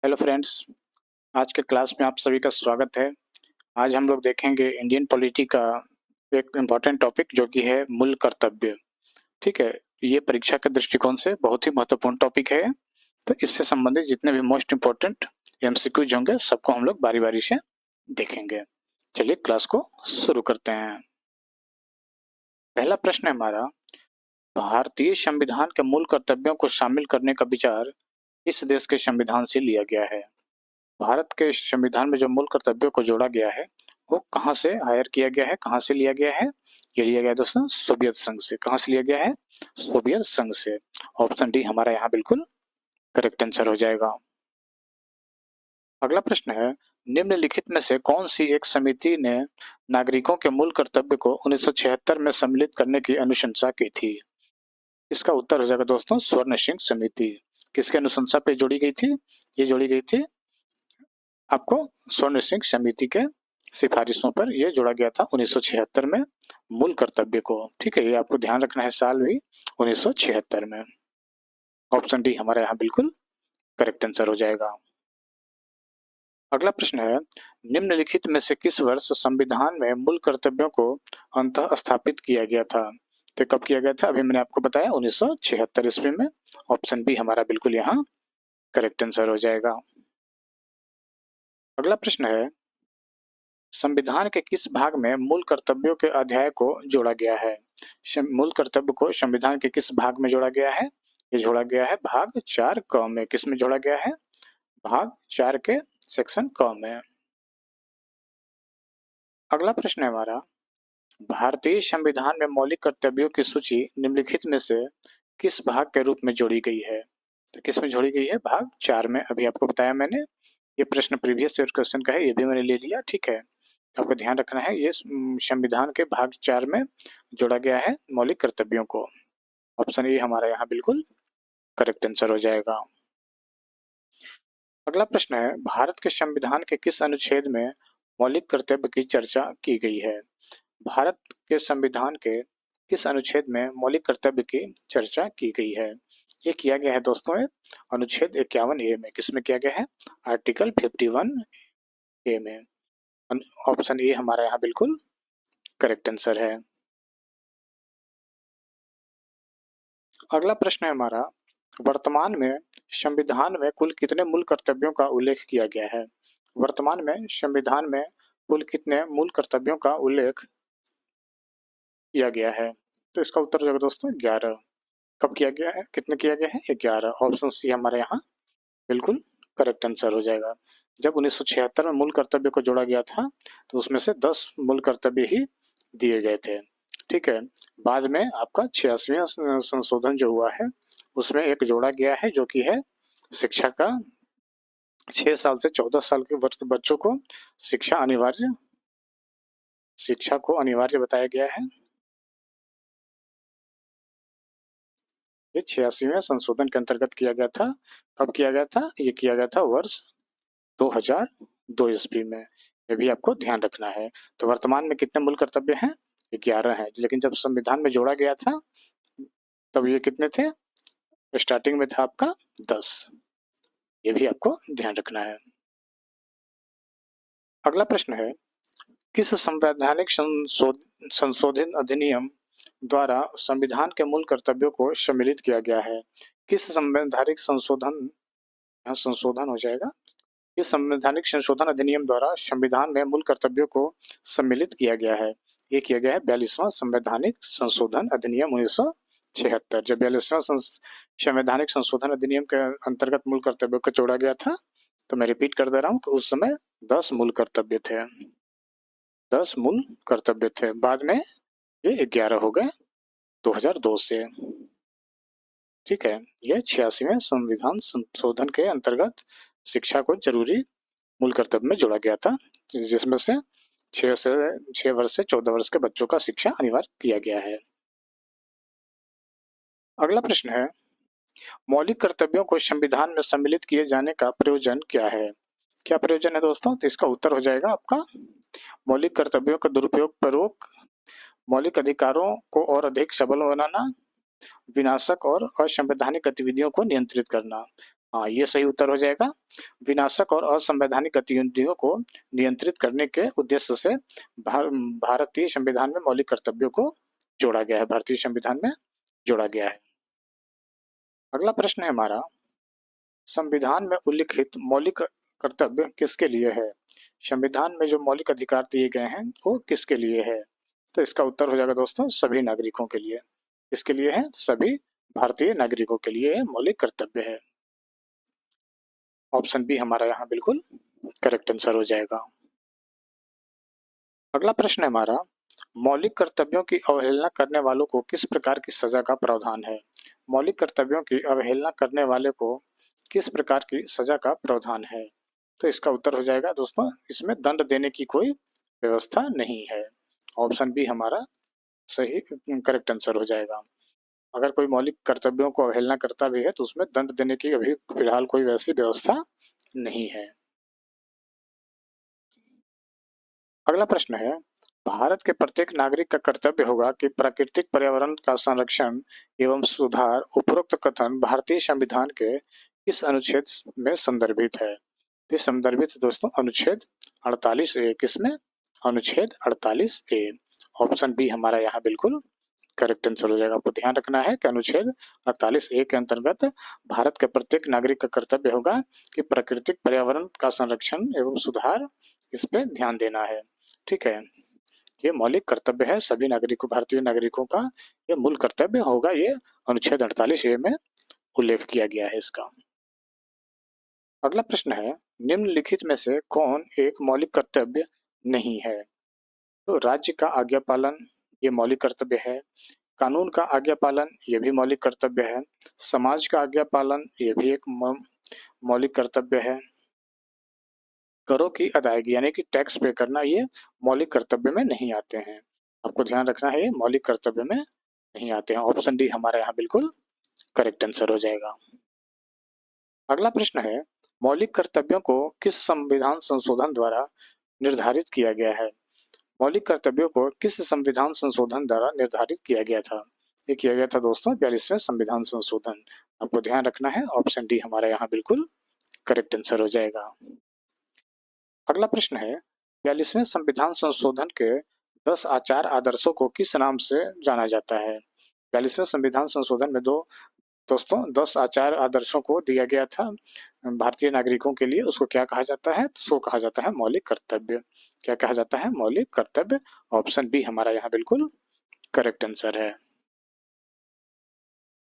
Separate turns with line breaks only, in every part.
Hello friends, आज के class में आप सभी का स्वागत है। आज हम लोग देखेंगे इंडियन पॉलिटी का एक इम्पॉर्टेंट टॉपिक जो कि है मूल कर्तव्य। ठीक है, ये परीक्षा के दृष्टिकोण से बहुत ही महत्वपूर्ण टॉपिक है। तो इससे संबंधित जितने भी मोस्ट इम्पोर्टेंट एमसीक्यूज होंगे सबको हम लोग बारी बारी से देखेंगे। चलिए क्लास को शुरू करते हैं। पहला प्रश्न है हमारा, भारतीय संविधान के मूल कर्तव्यों को शामिल करने का विचार इस देश के संविधान से लिया गया है। भारत के संविधान में जो मूल कर्तव्यों को जोड़ा गया है वो कहाँ से हायर किया गया है, कहाँ से लिया गया है? ये लिया गया है दोस्तों सोवियत संघ से। कहाँ से लिया गया है? सोवियत संघ से। ऑप्शन डी हमारा यहाँ बिल्कुल करेक्ट आंसर हो जाएगा। अगला प्रश्न है, निम्नलिखित में से कौन सी एक समिति ने नागरिकों के मूल कर्तव्य को 1976 में सम्मिलित करने की अनुशंसा की थी? इसका उत्तर हो जाएगा दोस्तों स्वर्ण सिंह समिति। किसके अनुशंसा पे जोड़ी गई थी? ये जोड़ी गई थी आपको स्वर्ण सिंह समिति के सिफारिशों पर यह जोड़ा गया था 1976 में मूल कर्तव्य को। ठीक है, ये आपको ध्यान रखना है, साल भी 1976 में। ऑप्शन डी हमारे यहाँ बिल्कुल करेक्ट आंसर हो जाएगा। अगला प्रश्न है, निम्नलिखित में से किस वर्ष संविधान में मूल कर्तव्यों को अंतः स्थापित किया गया था? तो कब किया गया था? अभी मैंने आपको बताया 1976 ईस्वी में। ऑप्शन बी हमारा बिल्कुल यहाँ करेक्ट आंसर हो जाएगा। अगला प्रश्न है, संविधान के किस भाग में मूल कर्तव्यों के अध्याय को जोड़ा गया है? मूल कर्तव्य को संविधान के किस भाग में जोड़ा गया है? ये जोड़ा गया है भाग 4 क में। किस में जोड़ा गया है? भाग 4 के सेक्शन क में। अगला प्रश्न है हमारा, भारतीय संविधान में मौलिक कर्तव्यों की सूची निम्नलिखित में से किस भाग के रूप में जोड़ी गई है? तो किस में जोड़ी गई है? भाग 4 में। अभी आपको बताया मैंने, ये प्रश्न प्रीवियस ईयर क्वेश्चन का है, ये भी मैंने ले लिया। ठीक है, आपको ध्यान रखना है, ये संविधान के भाग 4 में जोड़ा गया है मौलिक कर्तव्यों को। ऑप्शन ए हमारा यहाँ बिल्कुल करेक्ट आंसर हो जाएगा। अगला प्रश्न है, भारत के संविधान के किस अनुच्छेद में मौलिक कर्तव्य की चर्चा की गई है? भारत के संविधान के किस अनुच्छेद में मौलिक कर्तव्य की चर्चा की गई है? ये किया गया है दोस्तों अनुच्छेद 51A में। किसमें किया गया है? आर्टिकल 51A में। ऑप्शन ए हमारा यहाँ बिल्कुल करेक्ट आंसर है। अगला प्रश्न है हमारा, वर्तमान में संविधान में कुल कितने मूल कर्तव्यों का उल्लेख किया गया है? वर्तमान में संविधान में कुल कितने मूल कर्तव्यों का उल्लेख किया गया है? तो इसका उत्तर हो जाएगा दोस्तों 11। कब किया गया है? कितने किया गया है? 11। ऑप्शन सी हमारे यहाँ बिल्कुल करेक्ट आंसर हो जाएगा। जब 1976 में मूल कर्तव्य को जोड़ा गया था तो उसमें से 10 मूल कर्तव्य ही दिए गए थे। ठीक है, बाद में आपका 86वां संशोधन जो हुआ है उसमें एक जोड़ा गया है जो कि है शिक्षा का। 6 साल से 14 साल के बच्चों को शिक्षा को अनिवार्य बताया गया है। ये 86वें संशोधन के अंतर्गत किया गया था। कब किया गया था? ये किया गया था वर्ष 2002 ईस्वी में। ये भी आपको ध्यान रखना है। तो वर्तमान में कितने मूल कर्तव्य हैं? 11 हैं, लेकिन जब संविधान में जोड़ा गया था तब ये कितने थे? स्टार्टिंग में था आपका 10। ये भी आपको ध्यान रखना है। अगला प्रश्न है, किस संवैधानिक संशोधन अधिनियम द्वारा संविधान के मूल कर्तव्यों को सम्मिलित किया गया है? किस संवैधानिक संशोधन, यहाँ संशोधन हो जाएगा, इस संवैधानिक संशोधन अधिनियम द्वारा संविधान में मूल कर्तव्यों को सम्मिलित किया गया है? ये किया गया है 42वां संवैधानिक संशोधन अधिनियम 1976। जब 42वां संवैधानिक संशोधन अधिनियम के अंतर्गत मूल कर्तव्यों को जोड़ा गया था, तो मैं रिपीट कर दे रहा हूँ कि उस समय 10 मूल कर्तव्य थे। 10 मूल कर्तव्य थे, बाद में ये 11 हो गए 2002 से। ठीक है, यह 86वें संविधान संशोधन के अंतर्गत शिक्षा को जरूरी मूल कर्तव्य में जोड़ा गया था, जिसमें से 6 वर्ष से 14 वर्ष के बच्चों का शिक्षा अनिवार्य किया गया है। अगला प्रश्न है, मौलिक कर्तव्यों को संविधान में सम्मिलित किए जाने का प्रयोजन क्या है? क्या प्रयोजन है दोस्तों? तो इसका उत्तर हो जाएगा आपका मौलिक कर्तव्यों का दुरुपयोग पर रोक, मौलिक अधिकारों को और अधिक सबल बनाना, विनाशक और असंवैधानिक गतिविधियों को नियंत्रित करना। हाँ, ये सही उत्तर हो जाएगा। विनाशक और असंवैधानिक गतिविधियों को नियंत्रित करने के उद्देश्य से भारतीय संविधान में मौलिक कर्तव्यों को जोड़ा गया है, भारतीय संविधान में जोड़ा गया है। अगला प्रश्न है हमारा, संविधान में उल्लिखित मौलिक कर्तव्य किसके लिए है? संविधान में जो मौलिक अधिकार दिए गए हैं वो किसके लिए है? तो इसका उत्तर हो जाएगा दोस्तों, सभी नागरिकों के लिए। किसके लिए है? सभी भारतीय नागरिकों के लिए मौलिक कर्तव्य है। ऑप्शन बी हमारा यहाँ बिल्कुल करेक्ट आंसर हो जाएगा। अगला प्रश्न है हमारा, मौलिक कर्तव्यों की अवहेलना करने वालों को किस प्रकार की सजा का प्रावधान है? मौलिक कर्तव्यों की अवहेलना करने वाले को किस प्रकार की सजा का प्रावधान है? तो इसका उत्तर हो जाएगा दोस्तों, इसमें दंड देने की कोई व्यवस्था नहीं है। ऑप्शन बी हमारा सही करेक्ट आंसर हो जाएगा। अगर कोई मौलिक कर्तव्यों को अवहेलना करता भी है तो उसमें दंड देने की अभी फिलहाल कोई वैसी व्यवस्था नहीं है। अगला प्रश्न है, भारत के प्रत्येक नागरिक का कर्तव्य होगा कि प्राकृतिक पर्यावरण का संरक्षण एवं सुधार उपरोक्त कथन भारतीय संविधान के किस अनुच्छेद में संदर्भित है? तो संदर्भित दोस्तों अनुच्छेद 48A। किसमें? अनुच्छेद 48A। ऑप्शन बी हमारा यहाँ बिल्कुल करेक्ट आंसर हो जाएगा। आपको ध्यान रखना है कि अनुच्छेद 48A के अंतर्गत भारत के प्रत्येक नागरिक का कर्तव्य होगा कि प्राकृतिक पर्यावरण का संरक्षण एवं सुधार, इस पे ध्यान देना है। ठीक है, ये मौलिक कर्तव्य है सभी नागरिकों, भारतीय नागरिकों का ये मूल कर्तव्य होगा। ये अनुच्छेद 48A में उल्लेख किया गया है इसका। अगला प्रश्न है, निम्नलिखित में से कौन एक मौलिक कर्तव्य नहीं है? तो राज्य का आज्ञा पालन ये मौलिक कर्तव्य है, कानून का आज्ञा पालन ये भी मौलिक कर्तव्य है, समाज का आज्ञा पालन ये भी एक मौलिक कर्तव्य है, करों की अदायगी यानी कि टैक्स पे करना ये मौलिक कर्तव्य में नहीं आते हैं। आपको ध्यान रखना है, ये मौलिक कर्तव्य में नहीं आते हैं। ऑप्शन डी हमारे यहाँ बिल्कुल करेक्ट आंसर हो जाएगा। अगला प्रश्न है, मौलिक कर्तव्यों को किस संविधान संशोधन द्वारा निर्धारित किया गया है? मौलिक कर्तव्यों को किस संविधान संशोधन द्वारा निर्धारित किया गया था? ये किया गया था दोस्तों 42वें संविधान संशोधन। आपको ध्यान रखना है, ऑप्शन डी हमारे यहाँ बिल्कुल करेक्ट आंसर हो जाएगा। अगला प्रश्न है, 42वें संविधान संशोधन के 10 आचार आदर्शों को किस नाम से जाना जाता है? 42वें संविधान संशोधन में दोस्तों 10 आचार आदर्शों को दिया गया था भारतीय नागरिकों के लिए। उसको क्या कहा जाता है? उसको कहा जाता है मौलिक कर्तव्य। क्या कहा जाता है? मौलिक कर्तव्य। ऑप्शन बी हमारा यहाँ बिल्कुल करेक्ट आंसर है।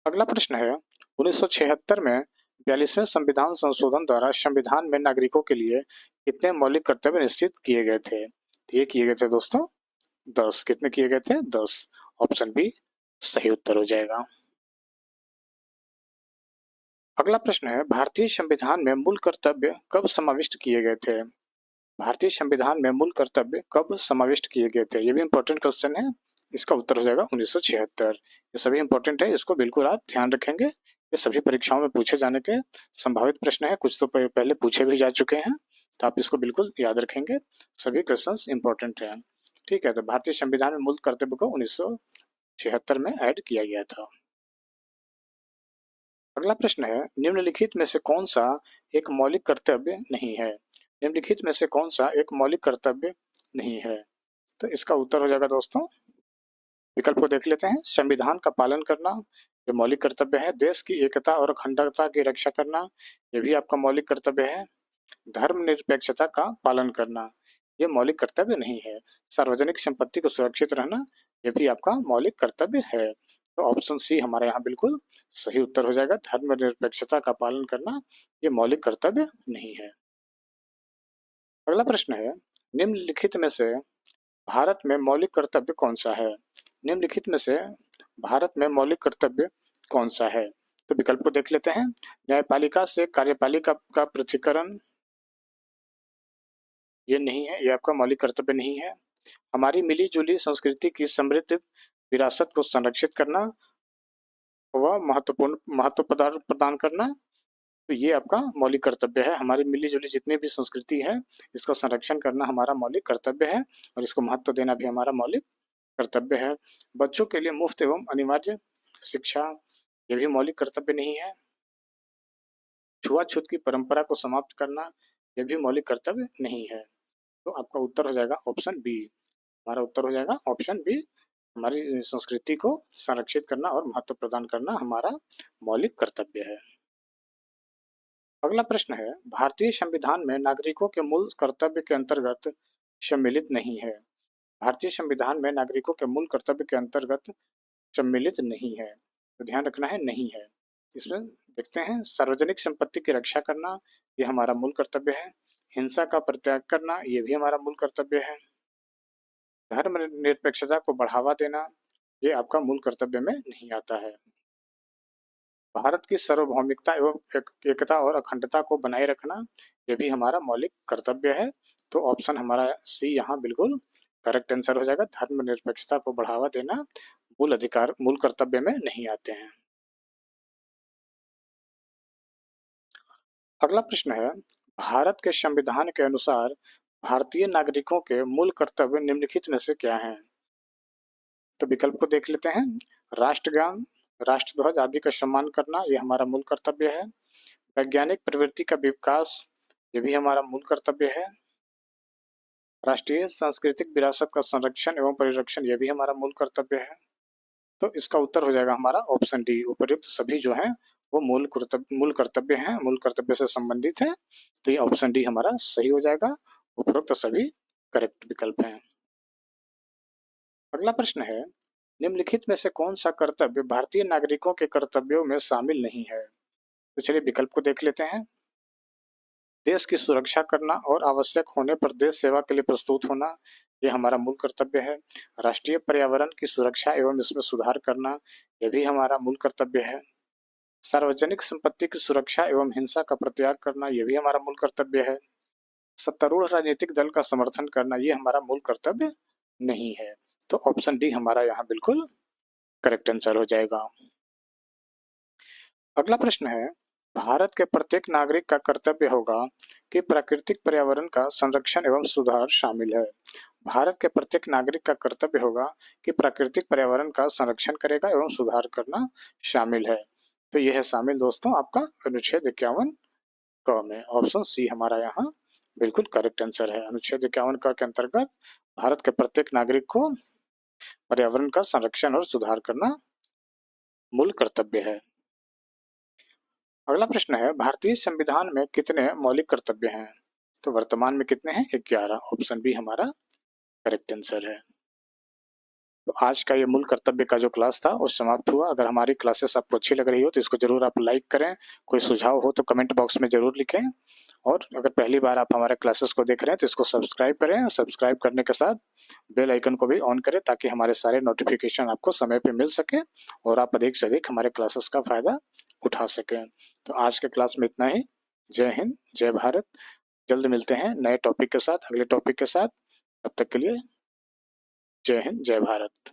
अगला प्रश्न है, 1976 में 42वें संविधान संशोधन द्वारा संविधान में नागरिकों के लिए कितने मौलिक कर्तव्य निश्चित किए गए थे? ये किए गए थे दोस्तों 10। कितने किए गए थे? 10। ऑप्शन बी सही उत्तर हो जाएगा। अगला प्रश्न है, भारतीय संविधान में मूल कर्तव्य कब समाविष्ट किए गए थे? भारतीय संविधान में मूल कर्तव्य कब समाविष्ट किए गए थे? ये भी इंपॉर्टेंट क्वेश्चन है। इसका उत्तर हो जाएगा 1976। ये सभी इंपॉर्टेंट है, इसको बिल्कुल आप ध्यान रखेंगे। ये सभी परीक्षाओं में पूछे जाने के संभावित प्रश्न है, कुछ तो पहले पूछे भी जा चुके हैं, तो आप इसको बिल्कुल याद रखेंगे। सभी क्वेश्चन इंपॉर्टेंट है। ठीक है, तो भारतीय संविधान में मूल कर्तव्य को 1976 में ऐड किया गया था। अगला प्रश्न है, निम्नलिखित में से कौन सा एक मौलिक कर्तव्य नहीं है? निम्नलिखित में से कौन सा एक मौलिक कर्तव्य नहीं है? तो इसका उत्तर हो जाएगा दोस्तों, विकल्प को देख लेते हैं। संविधान का पालन करना ये मौलिक कर्तव्य है, देश की एकता और अखंडता की रक्षा करना ये भी आपका मौलिक कर्तव्य है, धर्मनिरपेक्षता का पालन करना ये मौलिक कर्तव्य नहीं है, सार्वजनिक संपत्ति को सुरक्षित रहना ये भी आपका मौलिक कर्तव्य है। तो ऑप्शन सी हमारे यहाँ बिल्कुल सही उत्तर हो जाएगा, धर्मनिरपेक्षता का पालन करना ये मौलिक कर्तव्य नहीं है। अगला प्रश्न है, निम्नलिखित में से भारत में मौलिक कर्तव्य कौन सा है? निम्नलिखित में से भारत में मौलिक कर्तव्य कौन सा है? तो विकल्प को देख लेते हैं। न्यायपालिका से कार्यपालिका का पृथक्करण ये नहीं है, ये आपका मौलिक कर्तव्य नहीं है। हमारी मिली जुली संस्कृति की समृद्ध विरासत को संरक्षित करना व महत्वपूर्ण महत्व प्रदान करना, तो ये आपका मौलिक कर्तव्य है। हमारी मिली जुली जितनी भी संस्कृति है इसका संरक्षण करना हमारा मौलिक कर्तव्य है और इसको महत्व देना भी हमारा मौलिक कर्तव्य है। बच्चों के लिए मुफ्त एवं अनिवार्य शिक्षा ये भी मौलिक कर्तव्य नहीं है। छुआछूत की परंपरा को समाप्त करना यह भी मौलिक कर्तव्य नहीं है। तो आपका उत्तर हो जाएगा ऑप्शन बी। हमारा उत्तर हो जाएगा ऑप्शन बी। हमारी संस्कृति को संरक्षित करना और महत्व प्रदान करना हमारा मौलिक कर्तव्य है। अगला प्रश्न है, भारतीय संविधान में नागरिकों के मूल कर्तव्य के अंतर्गत सम्मिलित नहीं है। भारतीय संविधान में नागरिकों के मूल कर्तव्य के अंतर्गत सम्मिलित नहीं है। तो ध्यान रखना है, नहीं है। इसमें देखते हैं, सार्वजनिक संपत्ति की रक्षा करना ये हमारा मूल कर्तव्य है। हिंसा का परित्याग करना ये भी हमारा मूल कर्तव्य है। धर्म निरपेक्षता को बढ़ावा देना ये आपका मूल कर्तव्य में नहीं आता है। भारत की सार्वभौमिकता एवं एकता और अखंडता को बनाए रखना यह भी हमारा मौलिक कर्तव्य है। तो ऑप्शन हमारा सी यहाँ बिल्कुल करेक्ट आंसर हो जाएगा। धर्म निरपेक्षता को बढ़ावा देना मूल कर्तव्य में नहीं आते हैं। अगला प्रश्न है, भारत के संविधान के अनुसार भारतीय नागरिकों के मूल कर्तव्य निम्नलिखित में से क्या हैं? तो विकल्प को देख लेते हैं। राष्ट्रगान, राष्ट्रध्वज आदि का सम्मान करना ये हमारा मूल कर्तव्य है। वैज्ञानिक प्रवृत्ति का विकास ये भी हमारा मूल कर्तव्य है। राष्ट्रीय सांस्कृतिक विरासत का संरक्षण एवं परिरक्षण ये भी हमारा मूल कर्तव्य है। तो इसका उत्तर हो जाएगा हमारा ऑप्शन डी। उपर्युक्त सभी जो है वो मूल कर्तव्य हैं, मूल कर्तव्य से संबंधित है। तो ये ऑप्शन डी हमारा सही हो जाएगा। उपरोक्त सभी करेक्ट विकल्प हैं। अगला प्रश्न है, निम्नलिखित में से कौन सा कर्तव्य भारतीय नागरिकों के कर्तव्यों में शामिल नहीं है? तो चलिए विकल्प को देख लेते हैं। देश की सुरक्षा करना और आवश्यक होने पर देश सेवा के लिए प्रस्तुत होना ये हमारा मूल कर्तव्य है। राष्ट्रीय पर्यावरण की सुरक्षा एवं इसमें सुधार करना यह भी हमारा मूल कर्तव्य है। सार्वजनिक संपत्ति की सुरक्षा एवं हिंसा का परित्याग करना यह भी हमारा मूल कर्तव्य है। सत्तारूढ़ राजनीतिक दल का समर्थन करना ये हमारा मूल कर्तव्य नहीं है। तो ऑप्शन डी हमारा यहाँ बिल्कुल करेक्ट आंसर हो जाएगा। अगला प्रश्न है, भारत के प्रत्येक नागरिक का कर्तव्य होगा कि प्राकृतिक पर्यावरण का संरक्षण एवं सुधार शामिल है। भारत के प्रत्येक नागरिक का कर्तव्य होगा कि प्राकृतिक पर्यावरण का संरक्षण करेगा एवं सुधार करना शामिल है। तो यह है शामिल दोस्तों आपका अनुच्छेद 51 क में। ऑप्शन सी हमारा यहाँ बिल्कुल करेक्ट आंसर है। अनुच्छेद 51 क के अंतर्गत भारत के प्रत्येक नागरिक को पर्यावरण का संरक्षण और सुधार करना मूल कर्तव्य है। अगला प्रश्न है, भारतीय संविधान में कितने मौलिक कर्तव्य हैं? तो वर्तमान में कितने हैं? 11। ऑप्शन बी हमारा करेक्ट आंसर है। तो आज का ये मूल कर्तव्य का जो क्लास था वो समाप्त हुआ। अगर हमारी क्लासेस आपको अच्छी लग रही हो तो इसको जरूर आप लाइक करें। कोई सुझाव हो तो कमेंट बॉक्स में जरूर लिखें। और अगर पहली बार आप हमारे क्लासेस को देख रहे हैं तो इसको सब्सक्राइब करें। सब्सक्राइब करने के साथ बेल आइकन को भी ऑन करें ताकि हमारे सारे नोटिफिकेशन आपको समय पे मिल सके और आप अधिक से अधिक हमारे क्लासेस का फायदा उठा सकें। तो आज के क्लास में इतना ही। जय हिंद, जय भारत। जल्द मिलते हैं नए टॉपिक के साथ, अगले टॉपिक के साथ। तब तक के लिए जय हिंद, जय भारत।